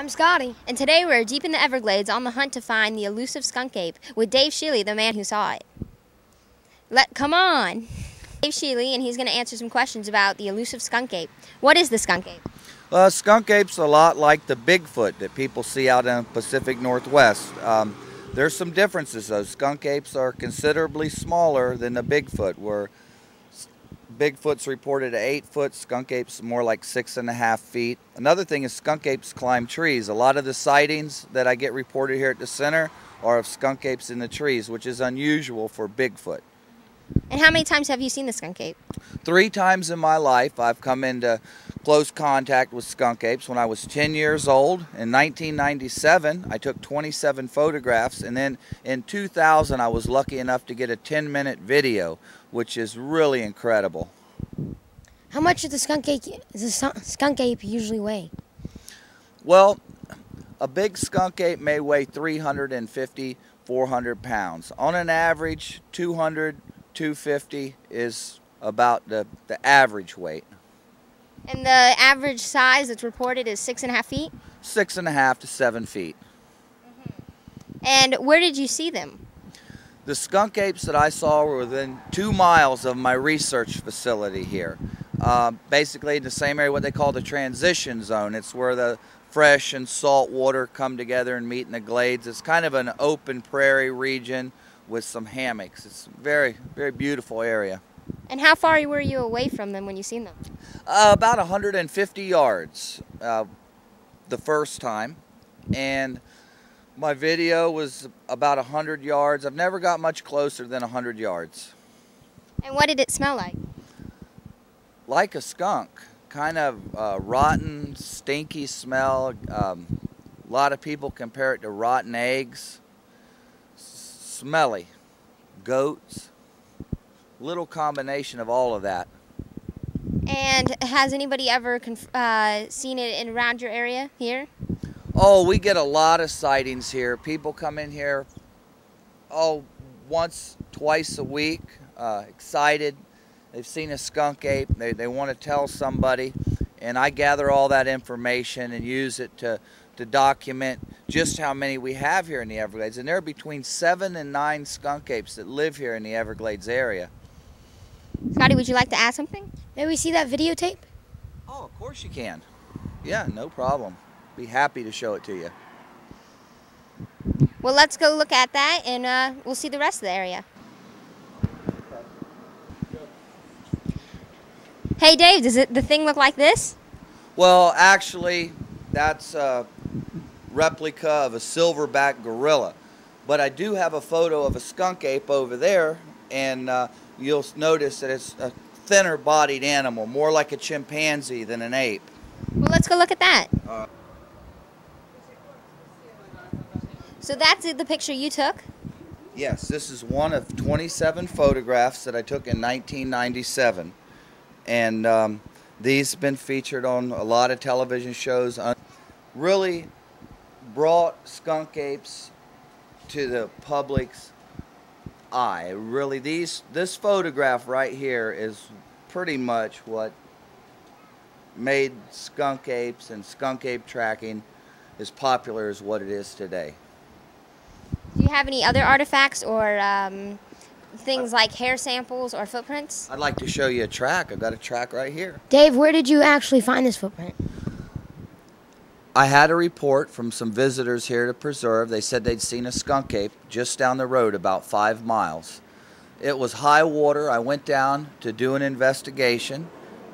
I'm Scotty. And today we're deep in the Everglades on the hunt to find the elusive skunk ape with Dave Sheely, the man who saw it. Come on! Dave Sheely, and he's going to answer some questions about the elusive skunk ape. What is the skunk ape? Skunk ape's a lot like the Bigfoot that people see out in the Pacific Northwest. There's some differences though. Skunk apes are considerably smaller than the Bigfoot, where Bigfoot's reported at 8 foot, skunk ape's more like 6.5 feet. Another thing is skunk apes climb trees. A lot of the sightings that I get reported here at the center are of skunk apes in the trees, which is unusual for Bigfoot. And how many times have you seen the skunk ape? 3 times in my life I've come into close contact with skunk apes. When I was 10 years old, in 1997, I took 27 photographs, and then in 2000 I was lucky enough to get a 10-minute video, which is really incredible. How much does the skunk ape usually weigh? Well, a big skunk ape may weigh 350, 400 pounds. On an average, 200, 250 is about the average weight. And the average size that's reported is 6.5 feet? 6.5 to 7 feet. And where did you see them? The skunk apes that I saw were within 2 miles of my research facility here. Basically in the same area, what they call the transition zone. It's where the fresh and salt water come together and meet in the glades. It's kind of an open prairie region with some hammocks. It's a very, very beautiful area. And how far were you away from them when you seen them? About 150 yards the first time, and my video was about 100 yards. I've never got much closer than 100 yards. And what did it smell like? Like a skunk, kind of rotten, stinky smell. A lot of people compare it to rotten eggs. Smelly. Goats. Little combination of all of that. And has anybody ever seen it around your area here? Oh, we get a lot of sightings here. People come in here, once, twice a week, excited. They've seen a skunk ape. They want to tell somebody, and I gather all that information and use it to document just how many we have here in the Everglades. And there are between 7 and 9 skunk apes that live here in the Everglades area. Scotty, would you like to add something? May we see that videotape? Oh, of course you can. Yeah, no problem. Be happy to show it to you. Well, let's go look at that, and we'll see the rest of the area. Hey, Dave, does the thing look like this? Well, actually, that's a replica of a silverback gorilla. But I do have a photo of a skunk ape over there, and you'll notice that it's a thinner-bodied animal, more like a chimpanzee than an ape. Well, let's go look at that. So that's the picture you took? Yes, this is one of 27 photographs that I took in 1997. And these have been featured on a lot of television shows. Really brought skunk apes to the public's eye. Really, this photograph right here is pretty much what made skunk apes and skunk ape tracking as popular as what it is today. Do you have any other artifacts or things like hair samples or footprints? I'd like to show you a track. I've got a track right here. Dave, where did you actually find this footprint? I had a report from some visitors here to preserve. They said they'd seen a skunk ape just down the road about 5 miles. It was high water. I went down to do an investigation.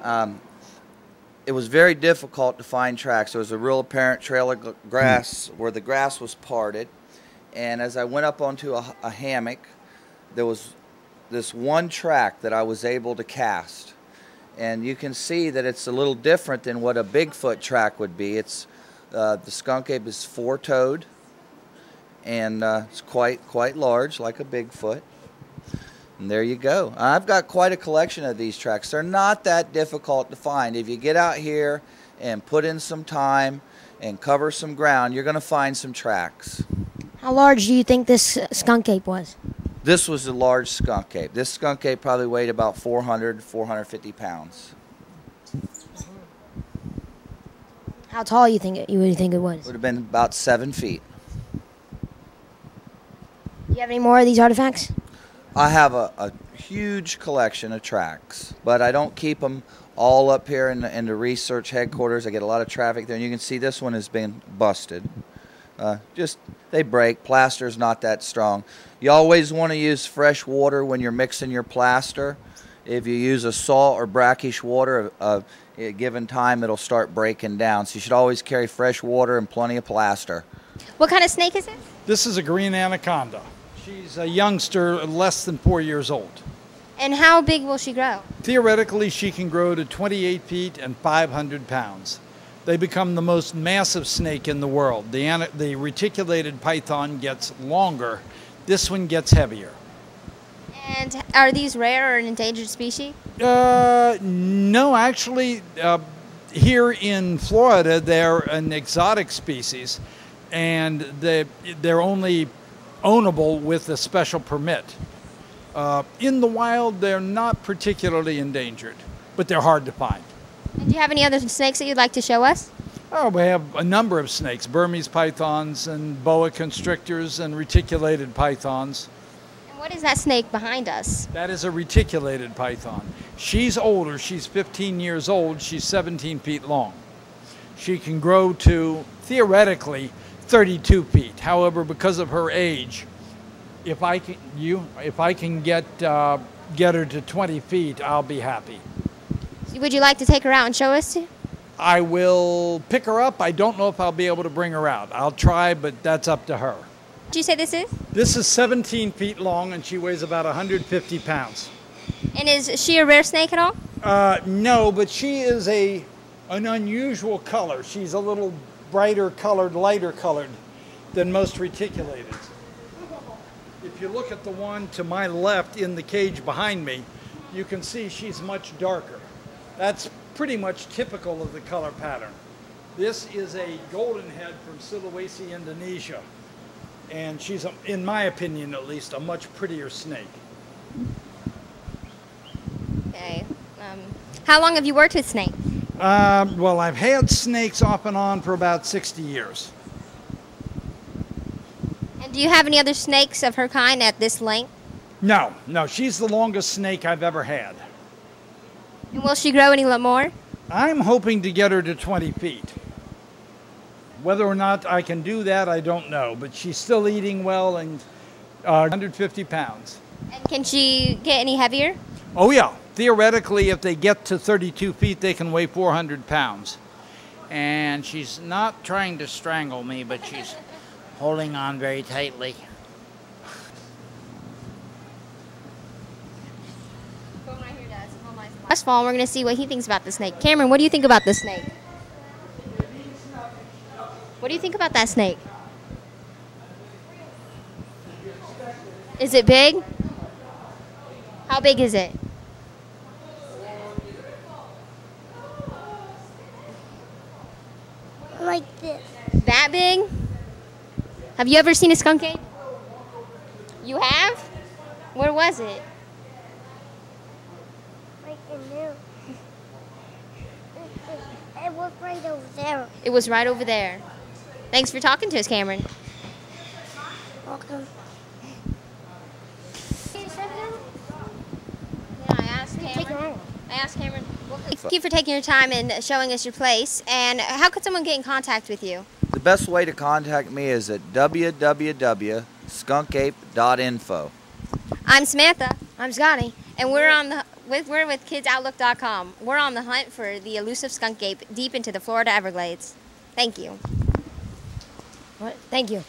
It was very difficult to find tracks. There was a real apparent trail of grass where the grass was parted. And as I went up onto a hammock, there was this one track that I was able to cast. And you can see that it's a little different than what a Bigfoot track would be. It's the skunk ape is 4-toed, and it's quite large, like a Bigfoot. And there you go. I've got quite a collection of these tracks. They're not that difficult to find. If you get out here and put in some time and cover some ground, you're going to find some tracks. How large do you think this skunk ape was? This was a large skunk ape. This skunk ape probably weighed about 400, 450 pounds. How tall you think you would think it was? Would have been about 7 feet. Do you have any more of these artifacts? I have a huge collection of tracks, but I don't keep them all up here in the research headquarters. I get a lot of traffic there, and you can see this one has been busted. They break. Plaster's not that strong. You always want to use fresh water when you're mixing your plaster. If you use a salt or brackish water, at a given time it'll start breaking down. So you should always carry fresh water and plenty of plaster. What kind of snake is it? This is a green anaconda. She's a youngster, less than 4 years old. And how big will she grow? Theoretically, she can grow to 28 feet and 500 pounds. They become the most massive snake in the world. The reticulated python gets longer. This one gets heavier. And are these rare or an endangered species? No, actually, here in Florida, they're an exotic species, and they're only ownable with a special permit. In the wild, they're not particularly endangered, but they're hard to find. And do you have any other snakes that you'd like to show us? Oh, we have a number of snakes, Burmese pythons and boa constrictors and reticulated pythons. And what is that snake behind us? That is a reticulated python. She's older. She's 15 years old. She's 17 feet long. She can grow to, theoretically, 32 feet. However, because of her age, if I can get her to 20 feet, I'll be happy. Would you like to take her out and show us? I will pick her up. I don't know if I'll be able to bring her out. I'll try, but that's up to her. What did you say this is? This is 17 feet long, and she weighs about 150 pounds. And is she a rare snake at all? No, but she is an unusual color. She's a little brighter colored, lighter colored than most reticulated. If you look at the one to my left in the cage behind me, you can see she's much darker. That's pretty much typical of the color pattern. This is a golden head from Sulawesi, Indonesia. And she's, in my opinion at least, a much prettier snake. Okay. How long have you worked with snakes? Well, I've had snakes off and on for about 60 years. And do you have any other snakes of her kind at this length? No, she's the longest snake I've ever had. And will she grow any more? I'm hoping to get her to 20 feet. Whether or not I can do that, I don't know. But she's still eating well and 150 pounds. And can she get any heavier? Oh, yeah. Theoretically, if they get to 32 feet, they can weigh 400 pounds. And she's not trying to strangle me, but she's holding on very tightly. First of all, we're going to see what he thinks about the snake. Cameron, what do you think about the snake? What do you think about that snake? Is it big? How big is it? Like this. That big? Have you ever seen a skunk ape? You have? Where was it? Like in there. It was right over there. It was right over there. Thanks for talking to us, Cameron. Welcome. Yeah, I asked Cameron. Well, thank you for taking your time and showing us your place. And how could someone get in contact with you? The best way to contact me is at www.skunkape.info. I'm Samantha, I'm Scotty. and we're with KidsOutlook.com. We're on the hunt for the elusive skunk ape deep into the Florida Everglades. Thank you. What? Thank you.